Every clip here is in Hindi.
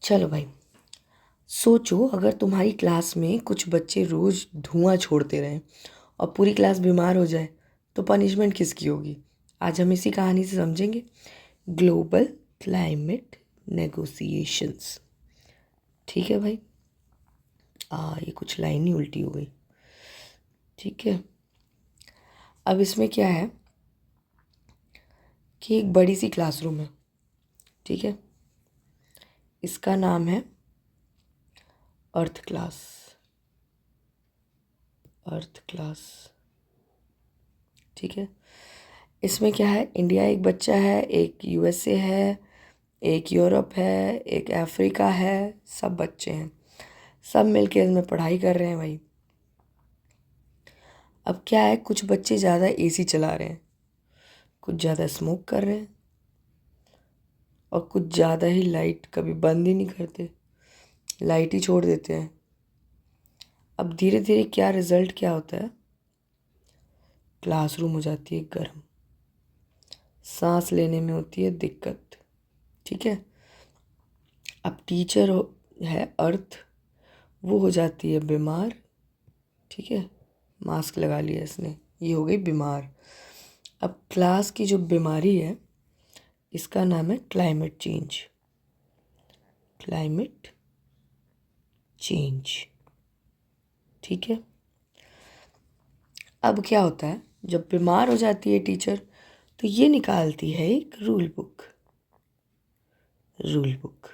चलो भाई, सोचो अगर तुम्हारी क्लास में कुछ बच्चे रोज धुआं छोड़ते रहें और पूरी क्लास बीमार हो जाए तो पनिशमेंट किसकी होगी? आज हम इसी कहानी से समझेंगे ग्लोबल क्लाइमेट नेगोशिएशंस। ठीक है भाई। ये कुछ लाइन ही उल्टी हो गई। ठीक है, अब इसमें क्या है कि एक बड़ी सी क्लासरूम है। ठीक है, इसका नाम है अर्थ क्लास। अर्थ क्लास। ठीक है, इसमें क्या है, इंडिया एक बच्चा है, एक यूएसए है, एक यूरोप है, एक अफ्रीका है, सब बच्चे हैं, सब मिलके इसमें पढ़ाई कर रहे हैं भाई। अब क्या है, कुछ बच्चे ज़्यादा एसी चला रहे हैं, कुछ ज़्यादा स्मोक कर रहे हैं और कुछ ज़्यादा ही लाइट कभी बंद ही नहीं करते, लाइट ही छोड़ देते हैं। अब धीरे धीरे क्या रिजल्ट क्या होता है, क्लासरूम हो जाती है गर्म, सांस लेने में होती है दिक्कत। ठीक है, अब टीचर है अर्थ, वो हो जाती है बीमार। ठीक है, मास्क लगा लिया इसने, ये हो गई बीमार। अब क्लास की जो बीमारी है इसका नाम है क्लाइमेट चेंज। Climate change. ठीक है, अब क्या होता है, जब बीमार हो जाती है टीचर तो ये निकालती है एक rule book. Rule book,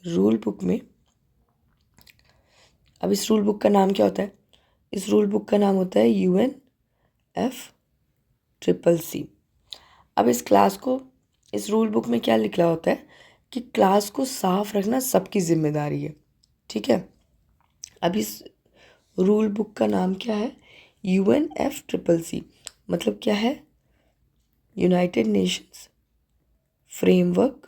rule book में, अब इस रूल बुक का नाम क्या होता है, इस रूल बुक का नाम होता है UNFCCC। अब इस रूल बुक में क्या लिखा होता है कि क्लास को साफ रखना सबकी जिम्मेदारी है। ठीक है, अब इस रूल बुक का नाम क्या है, UNFCCC, मतलब क्या है, United Nations framework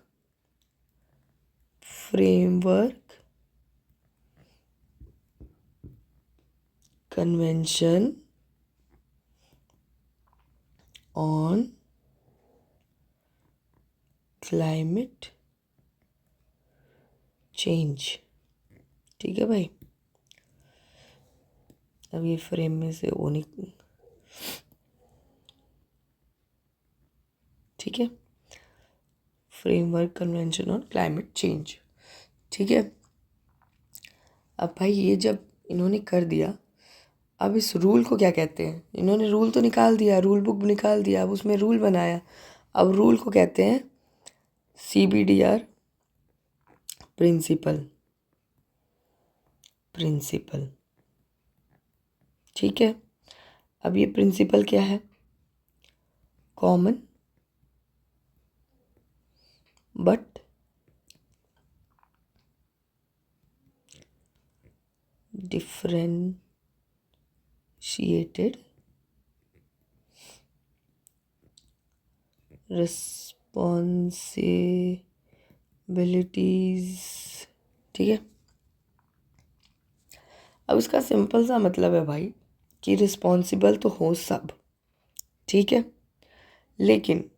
convention on climate change. ठीक है भाई, अब ये फ्रेम में से ओ नहीं, ठीक है, framework convention on climate change. ठीक है, अब भाई ये जब इन्होंने कर दिया, अब इस रूल को क्या कहते हैं, इन्होंने रूल तो निकाल दिया, रूल बुक निकाल दिया, अब उसमें रूल बनाया, अब रूल को कहते हैं CBDR प्रिंसिपल। ठीक है, अब ये प्रिंसिपल क्या है, कॉमन बट डिफरेंशिएटेड रिस्पॉन्सिबिलिटीज। ठीक है, अब इसका सिंपल सा मतलब है भाई कि रिस्पॉन्सिबल तो हो सब, ठीक है, लेकिन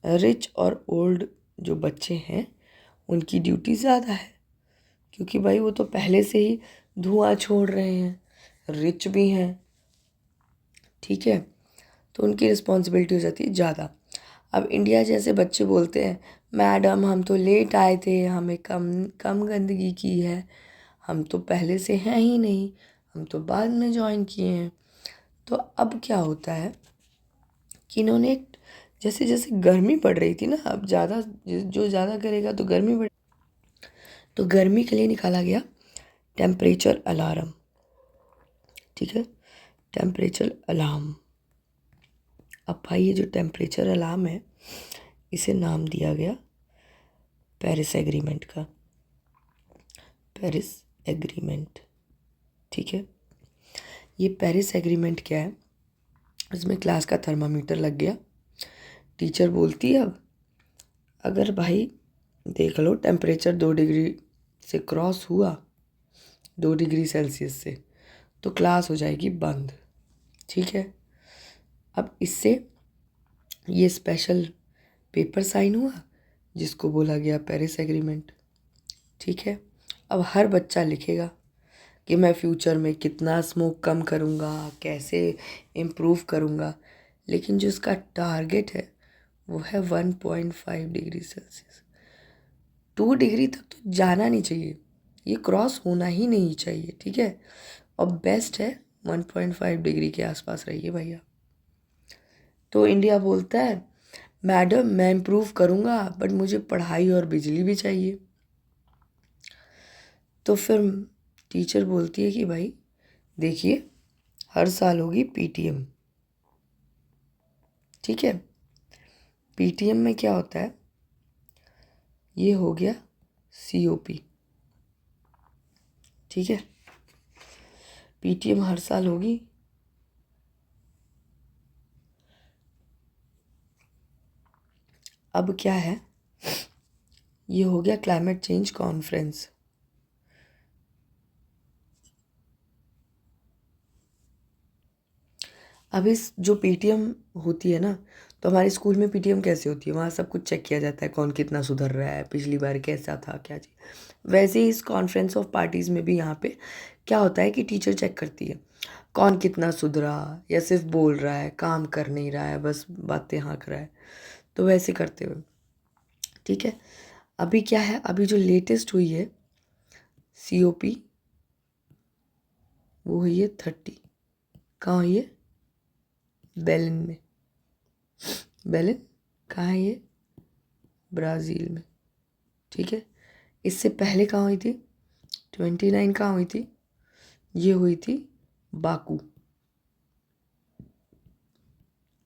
रिच और ओल्ड जो बच्चे हैं उनकी ड्यूटी ज़्यादा है, क्योंकि भाई वो तो पहले से ही धुआं छोड़ रहे हैं, रिच भी हैं। ठीक है, तो उनकी रिस्पॉन्सिबिलिटी हो जाती है ज़्यादा। अब इंडिया जैसे बच्चे बोलते हैं, मैडम हम तो लेट आए थे, हमें कम कम गंदगी की है, हम तो पहले से हैं ही नहीं, हम तो बाद में ज्वाइन किए हैं। तो अब क्या होता है कि इन्होंने जैसे जैसे गर्मी पड़ रही थी ना, अब ज़्यादा जो ज़्यादा करेगा तो गर्मी बढ़, तो गर्मी के लिए निकाला गया टेम्परेचर अलार्म। ठीक है, टेम्परेचर अलार्म। अब भाई ये जो टेम्परेचर अलार्म है इसे नाम दिया गया पेरिस एग्रीमेंट का। Paris agreement. ठीक है, ये पेरिस एग्रीमेंट क्या है, इसमें क्लास का थर्मामीटर लग गया, टीचर बोलती है अब अगर भाई देख लो टेम्परेचर 2 डिग्री से क्रॉस हुआ, 2 डिग्री सेल्सियस से, तो क्लास हो जाएगी बंद। ठीक है, अब इससे ये स्पेशल पेपर साइन हुआ जिसको बोला गया पेरिस एग्रीमेंट। ठीक है, अब हर बच्चा लिखेगा कि मैं फ्यूचर में कितना स्मोक कम करूँगा, कैसे इम्प्रूव करूँगा, लेकिन जो उसका टारगेट है वो है 1.5 डिग्री सेल्सियस। 2 डिग्री तक तो जाना नहीं चाहिए, ये क्रॉस होना ही नहीं चाहिए। ठीक है, और बेस्ट है 1.5 डिग्री के आसपास रहिए भैया। तो इंडिया बोलता है मैडम मैं इम्प्रूव करूँगा बट मुझे पढ़ाई और बिजली भी चाहिए। तो फिर टीचर बोलती है कि भाई देखिए हर साल होगी पीटीएम। ठीक है, पीटीएम में क्या होता है, ये हो गया सीओपी। ठीक है, पीटीएम हर साल होगी। अब क्या है, ये हो गया क्लाइमेट चेंज कॉन्फ्रेंस। अब इस जो पीटीएम होती है ना, तो हमारे स्कूल में पीटीएम कैसे होती है, वहाँ सब कुछ चेक किया जाता है, कौन कितना सुधर रहा है, पिछली बार कैसा था, क्या चीज़। वैसे ही इस कॉन्फ्रेंस ऑफ पार्टीज़ में भी यहाँ पे क्या होता है कि टीचर चेक करती है कौन कितना सुधरा या सिर्फ बोल रहा है, काम कर नहीं रहा है, बस बातें हाँक रहा है। तो वैसे करते हुए ठीक है, अभी क्या है, अभी जो लेटेस्ट हुई है सीओपी वो हुई है 30। कहाँ हुई है, बेलिन में। बेलिन कहाँ है ये, ब्राज़ील में। ठीक है, इससे पहले कहाँ हुई थी, 29 कहाँ हुई थी, ये हुई थी बाकू,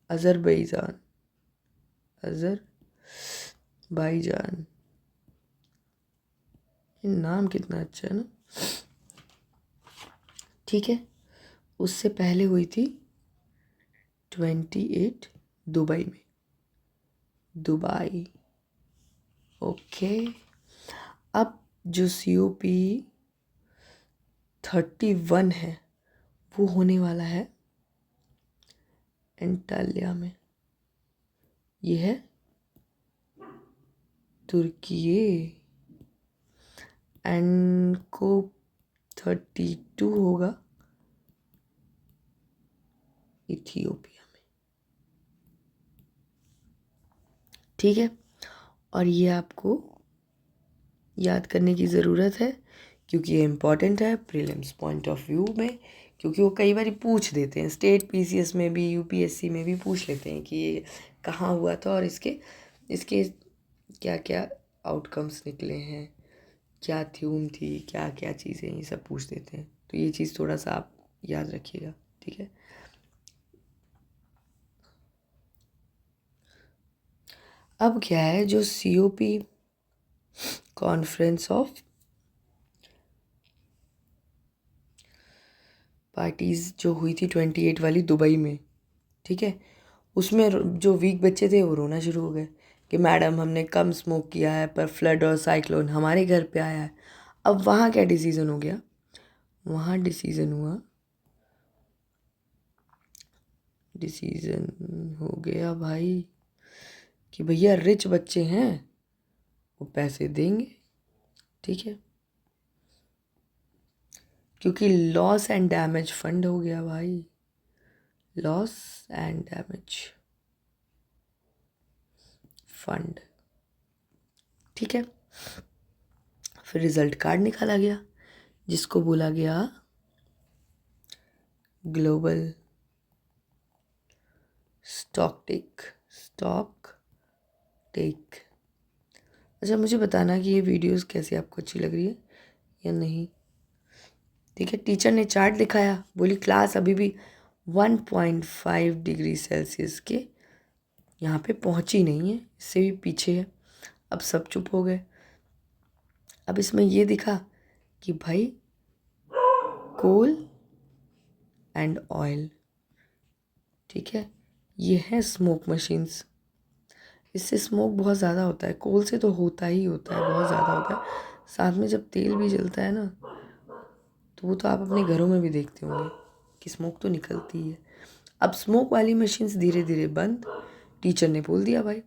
अज़रबैजान। अज़रबैजान, ये नाम कितना अच्छा है ना। ठीक है, उससे पहले हुई थी 28 दुबई में, दुबई। ओके, अब जो COP 31 है वो होने वाला है एंटाल्या में, ये है तुर्की। एंड को 32 होगा इथियोपिया में। ठीक है, और ये आपको याद करने की ज़रूरत है क्योंकि ये इम्पॉर्टेंट है प्रीलिम्स पॉइंट ऑफ व्यू में, क्योंकि वो कई बार पूछ देते हैं, स्टेट PCS में भी UPSC में भी पूछ लेते हैं कि ये कहाँ हुआ था और इसके इसके क्या क्या आउटकम्स निकले हैं, क्या थ्यूम थी, क्या क्या चीज़ें, ये सब पूछ देते हैं। तो ये चीज़ थोड़ा सा आप याद रखिएगा। ठीक है, अब क्या है, जो COP कॉन्फ्रेंस ऑफ पार्टीज़ जो हुई थी 28 वाली दुबई में, ठीक है, उसमें जो वीक बच्चे थे वो रोना शुरू हो गए कि मैडम हमने कम स्मोक किया है पर फ्लड और साइक्लोन हमारे घर पे आया है। अब वहाँ क्या डिसीज़न हो गया, वहाँ डिसीज़न हो गया भाई कि भैया रिच बच्चे हैं वो पैसे देंगे। ठीक है, क्योंकि लॉस एंड डैमेज फंड हो गया भाई, लॉस एंड डैमेज फंड। ठीक है, फिर रिजल्ट कार्ड निकाला गया जिसको बोला गया ग्लोबल स्टॉक टेक। अच्छा, मुझे बताना कि ये वीडियोस कैसी आपको अच्छी लग रही है या नहीं। ठीक है, टीचर ने चार्ट दिखाया, बोली क्लास अभी भी 1.5 डिग्री सेल्सियस के यहाँ पे पहुँची नहीं है, इससे भी पीछे है। अब सब चुप हो गए। अब इसमें ये दिखा कि भाई कोल एंड ऑयल, ठीक है, ये है स्मोक मशीन्स, इससे स्मोक बहुत ज़्यादा होता है, कोल से तो होता ही होता है, बहुत ज़्यादा होता है। साथ में जब तेल भी जलता है ना, तो वो तो आप अपने घरों में भी देखते होंगे कि स्मोक तो निकलती ही है। अब स्मोक वाली मशीन्स धीरे धीरे बंद, टीचर ने बोल दिया भाई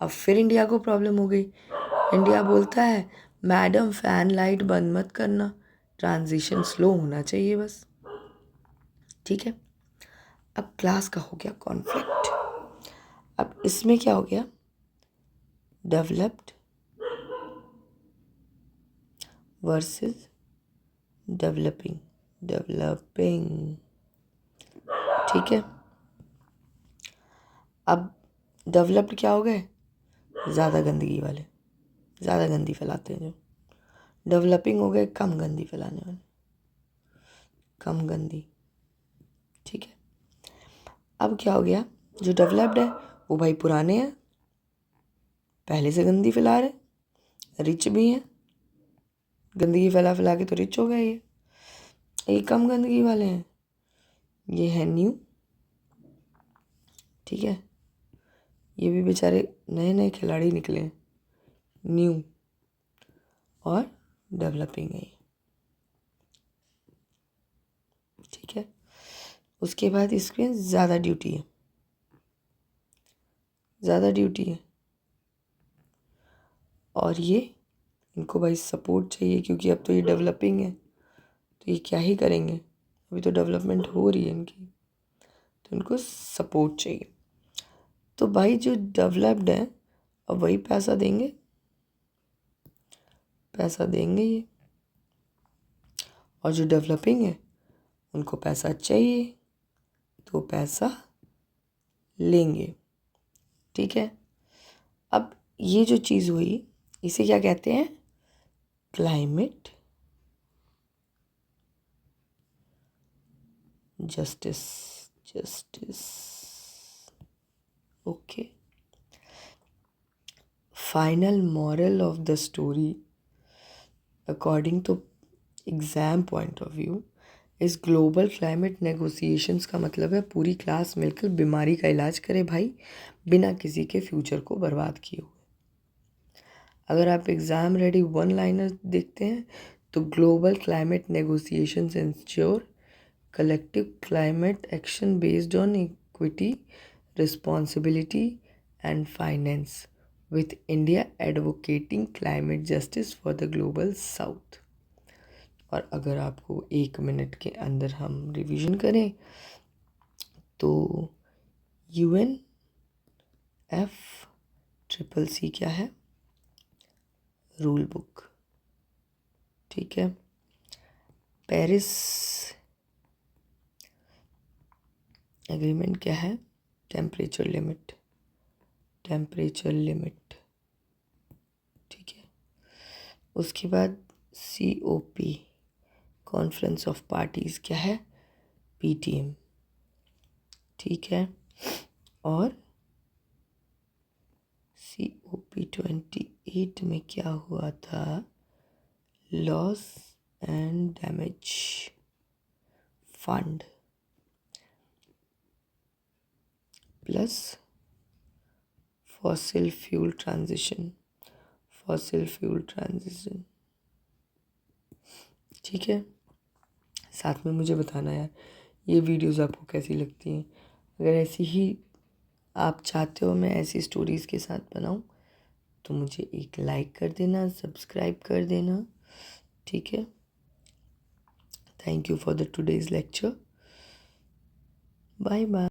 अब फिर इंडिया को प्रॉब्लम हो गई। इंडिया बोलता है मैडम फैन लाइट बंद मत करना, ट्रांजिशन स्लो होना चाहिए बस। ठीक है, अब क्लास का हो गया कॉन्फ्लिक्ट। अब इसमें क्या हो गया, डेवलप्ड वर्सेस डेवलपिंग। ठीक है, अब डेवलप्ड क्या हो गए, ज़्यादा गंदगी वाले, ज़्यादा गंदी फैलाते हैं जो। डेवलपिंग हो गए कम गंदी फैलाने वाले, कम गंदी। ठीक है, अब क्या हो गया, जो डेवलप्ड है वो भाई पुराने हैं, पहले से गंदी फैला रहे, रिच भी हैं, गंदगी फैला फैला के तो रिच हो गए ये कम गंदगी वाले हैं, ये है न्यू। ठीक है, ये भी बेचारे नए नए खिलाड़ी निकले हैं, न्यू और डेवलपिंग है। ठीक है, उसके बाद इसमें ज़्यादा ड्यूटी है, ज़्यादा ड्यूटी है, और ये इनको भाई सपोर्ट चाहिए, क्योंकि अब तो ये डेवलपिंग है, तो ये क्या ही करेंगे, अभी तो डेवलपमेंट हो रही है इनकी, तो इनको सपोर्ट चाहिए। तो भाई जो डेवलप्ड है अब वही पैसा देंगे, पैसा देंगे ये, और जो डेवलपिंग है उनको पैसा चाहिए तो पैसा लेंगे। ठीक है, अब ये जो चीज़ हुई इसे क्या कहते हैं, climate justice. Okay, final moral of the story according to exam point of view इस ग्लोबल क्लाइमेट नेगोशिएशंस का मतलब है पूरी क्लास मिलकर बीमारी का इलाज करे भाई, बिना किसी के फ्यूचर को बर्बाद किए हुए। अगर आप एग्ज़ाम रेडी वन लाइनर देखते हैं तो global climate negotiations ensure collective climate action based on equity, responsibility and finance, with India advocating climate justice for the global south। और अगर आपको 1 मिनट के अंदर हम रिवीजन करें तो UNFCCC क्या है, रूल बुक। ठीक है, पेरिस एग्रीमेंट क्या है, टेम्परेचर लिमिट। ठीक है, उसके बाद COP कॉन्फ्रेंस ऑफ पार्टीज़ क्या है, PTM। ठीक है, और COP 28 में क्या हुआ था, loss and damage fund plus fossil fuel transition. ठीक है, साथ में मुझे बताना यार ये वीडियोस आपको कैसी लगती हैं। अगर ऐसी ही आप चाहते हो मैं ऐसी स्टोरीज़ के साथ बनाऊं तो मुझे एक लाइक कर देना, सब्सक्राइब कर देना। ठीक है, thank you for the today's lecture, bye bye.